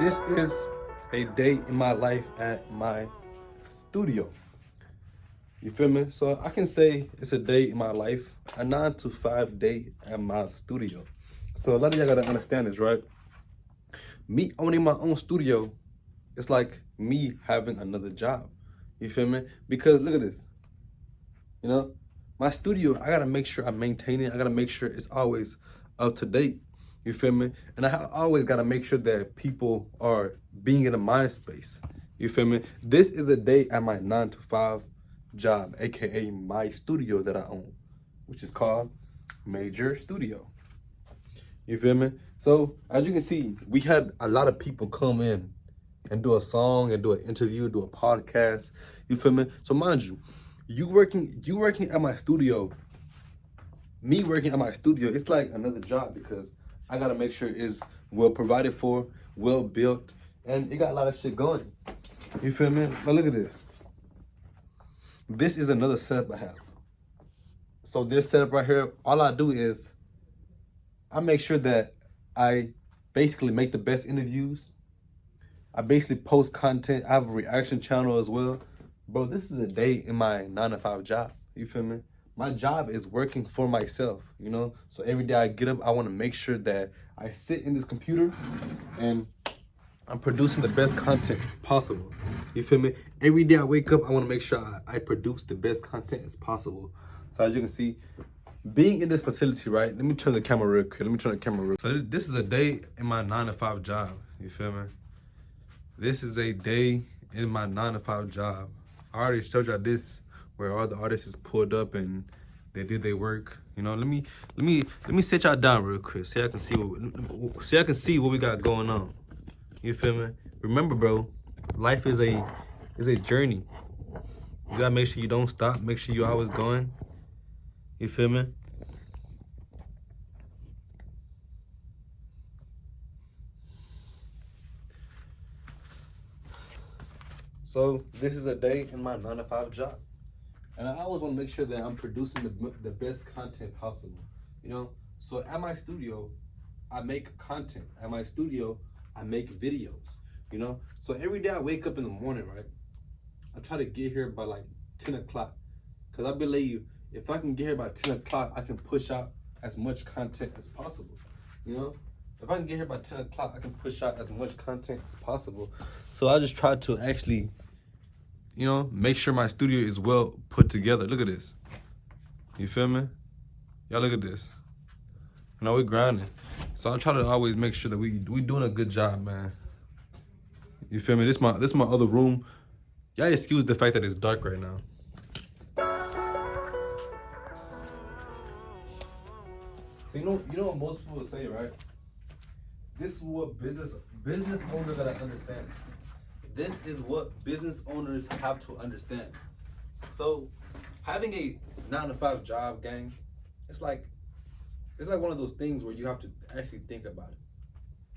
This is a day in my life at my studio. You feel me? So I can say it's a day in my life, a 9 to 5 day at my studio. So a lot of y'all gotta understand this, right? Me owning my own studio, it's like me having another job. You feel me? Because look at this. You know, my studio, I gotta make sure I maintain it. I gotta make sure it's always up to date. You feel me? And I always gotta make sure that people are being in a mind space. You feel me? This is a day at my 9 to 5 job, aka my studio that I own, which is called Major Studio. You feel me? So as you can see, we had a lot of people come in and do a song and do an interview, do a podcast. You feel me? So mind you, you working at my studio, me working at my studio, it's like another job because I gotta make sure it's well provided for, well built, and it got a lot of shit going. You feel me? Now look at this. This is another setup I have. So this setup right here, all I do is I make sure that I basically make the best interviews. I basically post content. I have a reaction channel as well. Bro, this is a day in my 9 to 5 job. You feel me? My job is working for myself, you know? So every day I get up, I want to make sure that I sit in this computer and I'm producing the best content possible. You feel me? Every day I wake up, I want to make sure I produce the best content as possible. So as you can see, being in this facility, right? Let me turn the camera real quick. So this is a day in my 9 to 5 job. You feel me? This is a day in my 9 to 5 job. I already showed y'all this where all the artists is pulled up and they did their work. You know, let me sit y'all down real quick so y'all can see what we got going on. You feel me? Remember, bro, life is a journey. You gotta make sure you don't stop. Make sure you always going. You feel me? So this is a day in my 9 to 5 job. And I always want to make sure that I'm producing the best content possible, you know? So at my studio, I make content. At my studio, I make videos, you know? So every day I wake up in the morning, right? I try to get here by like 10 o'clock. Because I believe if I can get here by 10 o'clock, I can push out as much content as possible, you know? If I can get here by 10 o'clock, I can push out as much content as possible. So I just try to actually, you know, make sure my studio is well put together. Look at this. You feel me? Y'all look at this. You know, we're grinding. So I try to always make sure that we doing a good job, man. You feel me? This my other room. Y'all excuse the fact that it's dark right now. So you know what most people say, right? This is what business owners gotta understand. This is what business owners have to understand. So having a 9 to 5 job, gang, it's like one of those things where you have to actually think about it.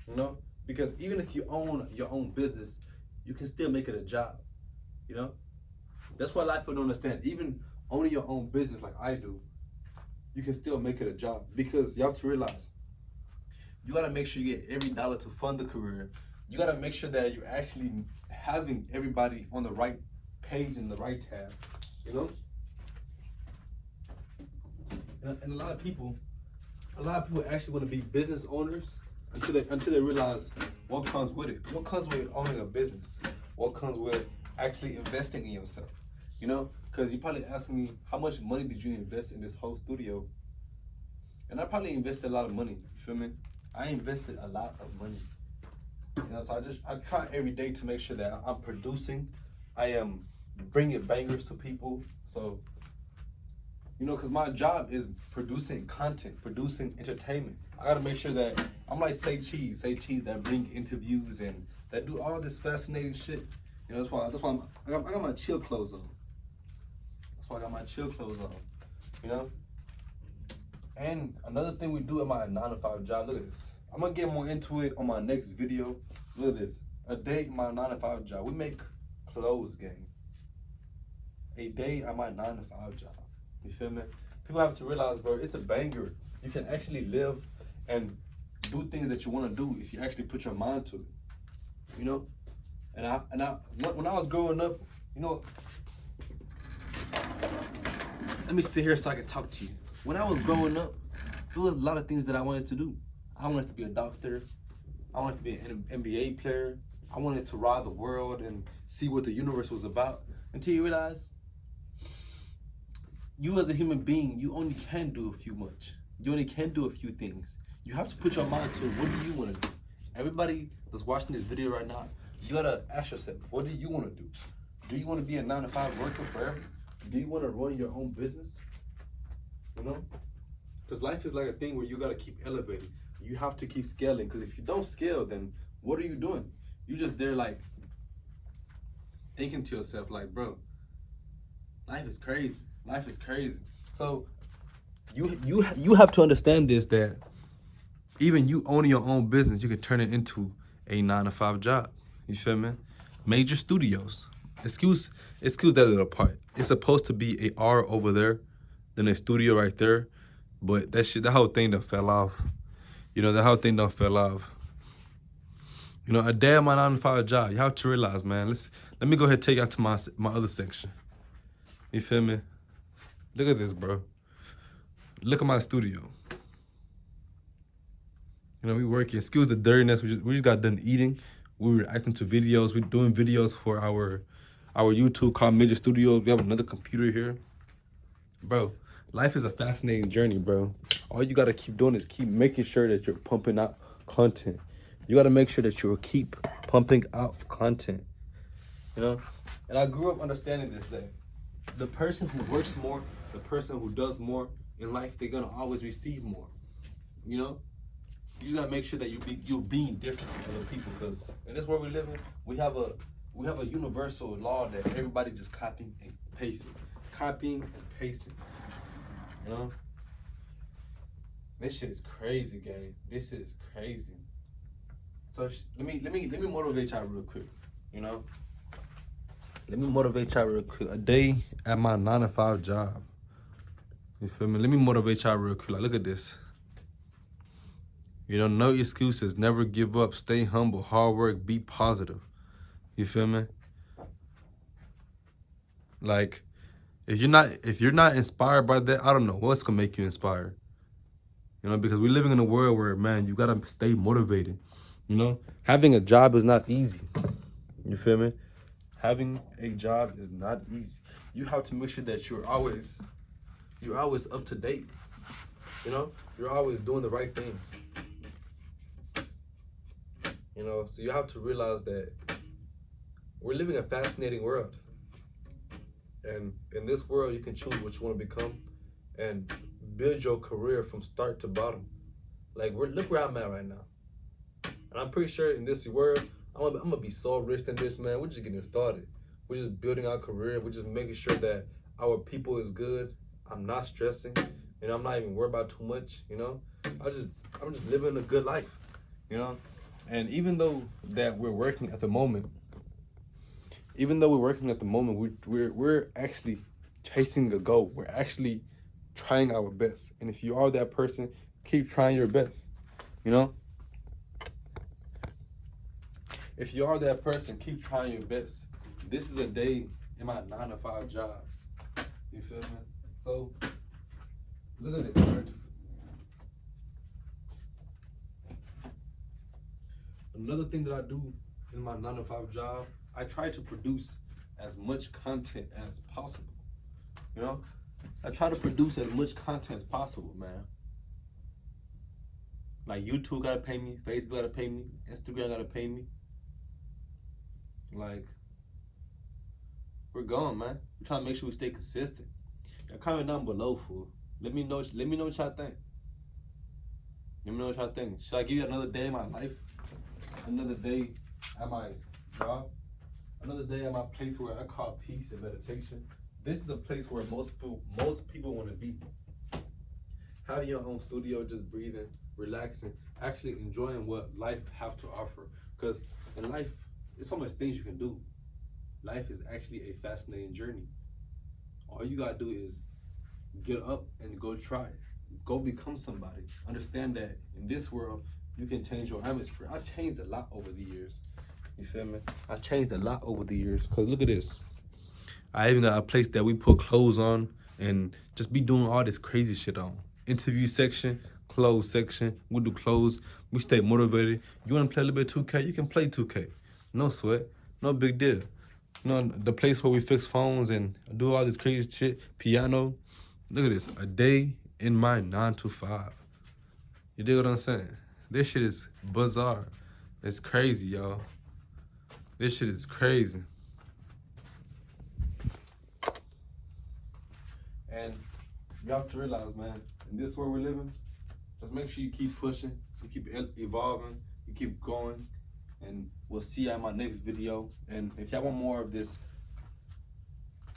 You know? Because even if you own your own business, you can still make it a job. You know? That's what a lot of people don't understand. Even owning your own business like I do, you can still make it a job. Because you have to realize, you gotta make sure you get every dollar to fund the career. You gotta make sure that you're actually having everybody on the right page and the right task, you know? And a lot of people actually want to be business owners until they realize what comes with it. What comes with owning a business? What comes with actually investing in yourself? You know? Because you're probably asking me, how much money did you invest in this whole studio? And I probably invested a lot of money, you feel me? I invested a lot of money. You know, so I try every day to make sure that I'm producing. I am bringing bangers to people. So, you know, because my job is producing content, producing entertainment. I got to make sure that I'm like Say Cheese that bring interviews and that do all this fascinating shit. You know, that's why I got my chill clothes on. That's why I got my chill clothes on, you know? And another thing we do at my 9 to 5 job, look at this. I'm gonna get more into it on my next video. Look at this. A day at my 9 to 5 job. We make clothes, gang. A day at my 9 to 5 job. You feel me? People have to realize, bro, it's a banger. You can actually live and do things that you want to do if you actually put your mind to it. you know. When I was growing up, you know, let me sit here so I can talk to you. When I was growing up, there was a lot of things that I wanted to do. I wanted to be a doctor. I wanted to be an NBA player. I wanted to ride the world and see what the universe was about. Until you realize, you as a human being, you only can do a few much. You only can do a few things. You have to put your mind to what do you want to do. Everybody that's watching this video right now, you gotta ask yourself, what do you want to do? Do you want to be a 9-to-5 worker forever? Do you want to run your own business? You know? Because life is like a thing where you gotta keep elevating. You have to keep scaling. Because if you don't scale, then what are you doing? You're just there like thinking to yourself, like, bro, life is crazy. Life is crazy. So you have to understand this, that even you owning your own business, you can turn it into a 9-to-5 job. You feel me? Major studios. Excuse that little part. It's supposed to be a R over there, then a studio right there, but that whole thing done fell off. You know, the whole thing done fell off. You know, a day of my 9-to-5 job. You have to realize, man. Let me go ahead and take you out to my other section. You feel me? Look at this, bro. Look at my studio. You know, we working. Excuse the dirtiness. We just got done eating. We were reacting to videos. We're doing videos for our YouTube called Major Studios. We have another computer here. Bro, life is a fascinating journey, bro. All you gotta keep doing is keep making sure that you're pumping out content. You gotta make sure that you keep pumping out content. You know? And I grew up understanding this, that the person who works more, the person who does more in life, they're gonna always receive more. You know? You just gotta make sure that you're being different from other people, because in this world we live in, we have a universal law that everybody just copying and pasting. Copying and pasting. You know? This shit is crazy, gang. This shit is crazy. So let me motivate y'all real quick. You know? Let me motivate y'all real quick. A day at my 9-to-5 job. You feel me? Let me motivate y'all real quick. Like, look at this. You know, no excuses. Never give up. Stay humble. Hard work. Be positive. You feel me? Like, if you're not inspired by that, I don't know what's gonna make you inspired. You know, because we're living in a world where, man, you gotta stay motivated. You know, having a job is not easy. You feel me? Having a job is not easy. You have to make sure that you're always up to date. You know, you're always doing the right things. You know, so you have to realize that we're living a fascinating world. And in this world, you can choose what you want to become and build your career from start to bottom. Like, look where I'm at right now. And I'm pretty sure in this world, I'm gonna be so rich than this, man. We're just getting started. We're just building our career. We're just making sure that our people is good. I'm not stressing. You know, I'm not even worried about too much, you know. I'm just living a good life, you know. And even though that we're working at the moment, we're actually chasing a goal. We're actually trying our best. And if you are that person, keep trying your best, you know? If you are that person, keep trying your best. This is a day in my 9-to-5 job. You feel me? So, look at it, man. Another thing that I do in my 9-to-5 job, I try to produce as much content as possible. You know? I try to produce as much content as possible, man. Like, YouTube gotta pay me, Facebook gotta pay me, Instagram gotta pay me. Like, we're going, man. We're trying to make sure we stay consistent. Now, comment down below, fool. Let me know what y'all think. Let me know what y'all think. Should I give you another day in my life? Another day at my job? Another day at my place where I call peace and meditation? This is a place where most people want to be. Having your own studio, just breathing, relaxing, actually enjoying what life have to offer. Because in life, there's so much things you can do. Life is actually a fascinating journey. All you gotta do is get up and go try it. Go become somebody. Understand that in this world, you can change your atmosphere. I changed a lot over the years. You feel me? I changed a lot over the years. Cause look at this. I even got a place that we put clothes on and just be doing all this crazy shit on. Interview section, clothes section. We do clothes. We stay motivated. You want to play a little bit 2K? You can play 2K. No sweat. No big deal. You know, the place where we fix phones and do all this crazy shit. Piano. Look at this. A day in my 9 to 5. You dig what I'm saying? This shit is bizarre. It's crazy, y'all. This shit is crazy. And you have to realize, man, in this world we're living, just make sure you keep pushing, you keep evolving, you keep going, and we'll see you in my next video. And if y'all want more of this,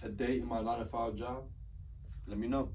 a day in my 9 to 5 job, let me know.